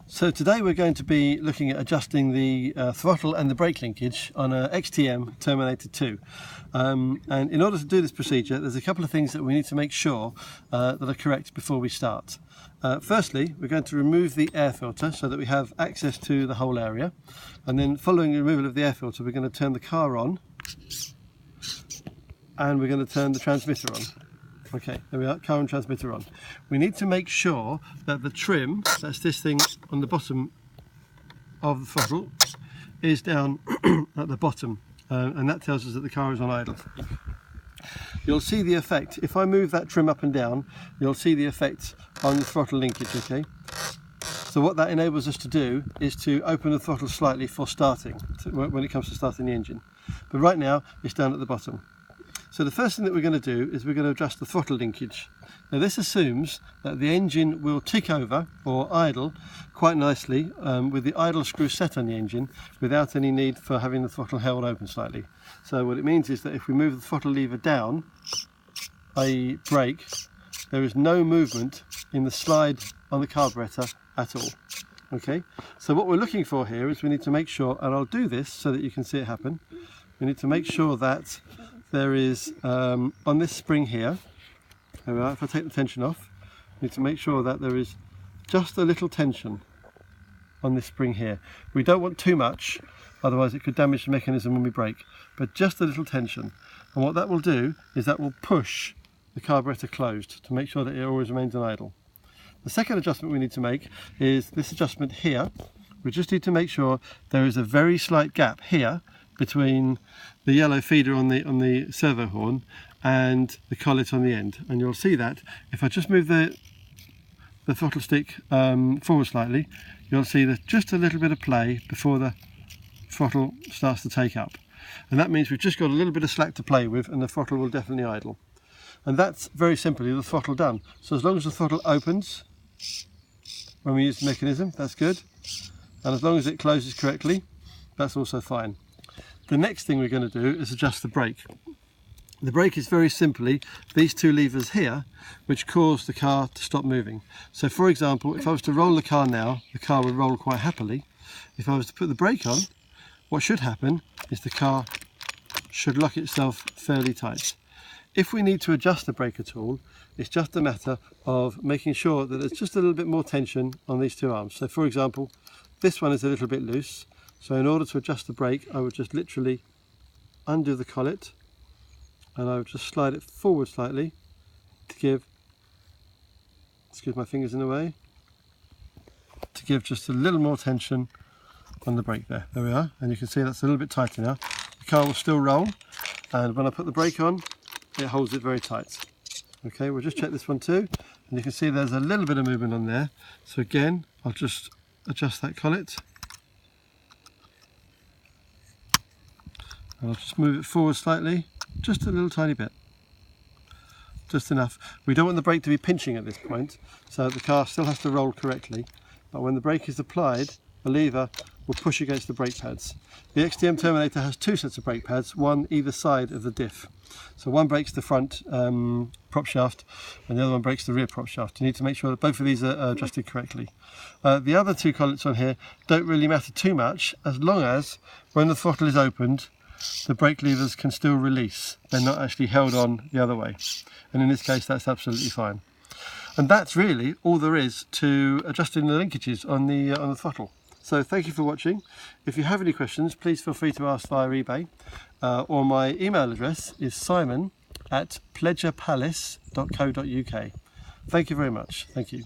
So today we're going to be looking at adjusting the throttle and the brake linkage on a XTM Terminator 2. And in order to do this procedure, there's a couple of things that we need to make sure that are correct before we start. Firstly, we're going to remove the air filter so that we have access to the whole area. And then following the removal of the air filter, we're going to turn the car on and we're going to turn the transmitter on. Okay, there we are, car and transmitter on. We need to make sure that the trim, that's this thing on the bottom of the throttle, is down at the bottom, and that tells us that the car is on idle. You'll see the effect, if I move that trim up and down, you'll see the effect on the throttle linkage, okay? So what that enables us to do is to open the throttle slightly for starting, when it comes to starting the engine. But right now, it's down at the bottom. So the first thing that we're going to do is we're going to adjust the throttle linkage. Now this assumes that the engine will tick over or idle quite nicely with the idle screw set on the engine without any need for having the throttle held open slightly. So what it means is that if we move the throttle lever down, i.e. brake, there is no movement in the slide on the carburetor at all. Okay, so what we're looking for here is we need to make sure, and I'll do this so that you can see it happen, we need to make sure that there is, on this spring here, there we are, if I take the tension off, we need to make sure that there is just a little tension on this spring here. We don't want too much, otherwise it could damage the mechanism when we brake, but just a little tension. And what that will do is that will push the carburetor closed to make sure that it always remains on idle. The second adjustment we need to make is this adjustment here. We just need to make sure there is a very slight gap here between the yellow feeder on the servo horn and the collet on the end, and you'll see that if I just move the throttle stick forward slightly, you'll see that just a little bit of play before the throttle starts to take up, and that means we've just got a little bit of slack to play with and the throttle will definitely idle. And that's very simply the throttle done. So as long as the throttle opens when we use the mechanism, that's good, and as long as it closes correctly, that's also fine. The next thing we're going to do is adjust the brake. The brake is very simply these two levers here which cause the car to stop moving. So for example, if I was to roll the car now, the car would roll quite happily. If I was to put the brake on, what should happen is the car should lock itself fairly tight. If we need to adjust the brake at all, it's just a matter of making sure that there's just a little bit more tension on these two arms. So for example, this one is a little bit loose. So in order to adjust the brake, I would just literally undo the collet and I would just slide it forward slightly to give, excuse my fingers in the way, to give just a little more tension on the brake there. There we are, and you can see that's a little bit tighter now. The car will still roll, and when I put the brake on, it holds it very tight. Okay, we'll just check this one too, and you can see there's a little bit of movement on there. So again, I'll just adjust that collet. I'll just move it forward slightly, just a little tiny bit, just enough. We don't want the brake to be pinching at this point, so the car still has to roll correctly, but when the brake is applied, the lever will push against the brake pads. The XTM Terminator has two sets of brake pads, one either side of the diff. So one brakes the front prop shaft and the other one brakes the rear prop shaft. You need to make sure that both of these are adjusted correctly. The other two collets on here don't really matter too much, as long as when the throttle is opened, the brake levers can still release. They're not actually held on the other way. And in this case, that's absolutely fine. And that's really all there is to adjusting the linkages on the throttle. So thank you for watching. If you have any questions, please feel free to ask via eBay. Or my email address is simon@pleasurepalace.co.uk. Thank you very much. Thank you.